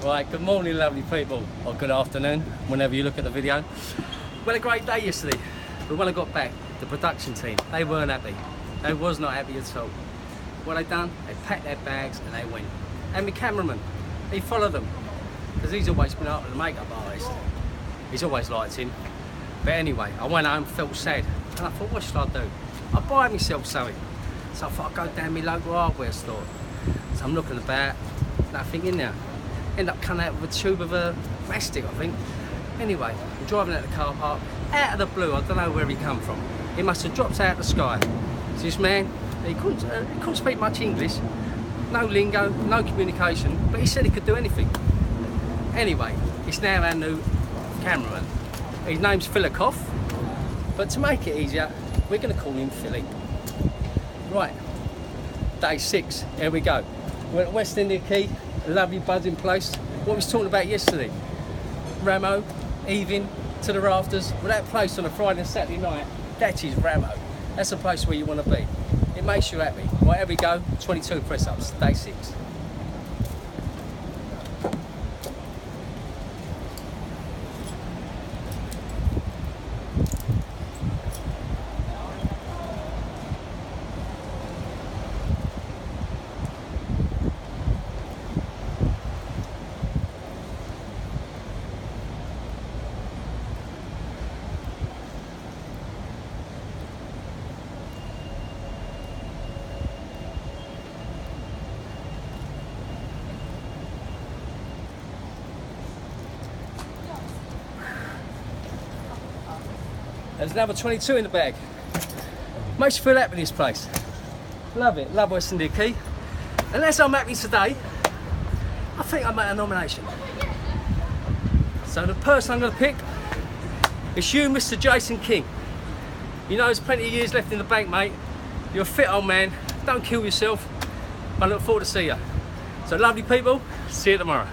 Right, good morning lovely people, or good afternoon, whenever you look at the video. We had a great day yesterday, but when I got back, the production team, they weren't happy. They was not happy at all. What they done, they packed their bags and they went. And my cameraman, he followed them, because he's always been up with the makeup artist. He's always liked him. But anyway, I went home, felt sad, and I thought, what should I do? I buy myself something. So I thought I'd go down my local hardware store. So I'm looking about, nothing in there. End up coming out with a tube of mastic, I think. Anyway, I'm driving out the car park, out of the blue, I don't know where he come from. He must have dropped out of the sky. So this man, he couldn't speak much English, no lingo, no communication, but he said he could do anything. Anyway, he's now our new cameraman. His name's Philikoff, but to make it easier, we're going to call him Philly. Right, day 6, here we go. We're at West India Quay, a lovely buzzing place. What we was talking about yesterday, Ramo, Evin, to the rafters. Well, that place on a Friday and Saturday night, that is Ramo. That's the place where you want to be. It makes you happy. Right, here we go, 22 press-ups, day 6. There's another 22 in the bag. Makes you feel happy in this place. Love it, love West India Quay. Unless I'm happy today, I think I made a nomination. So the person I'm going to pick is you, Mr. Jason King. You know there's plenty of years left in the bank, mate. You're a fit old man, don't kill yourself. I look forward to see you. So lovely people, see you tomorrow.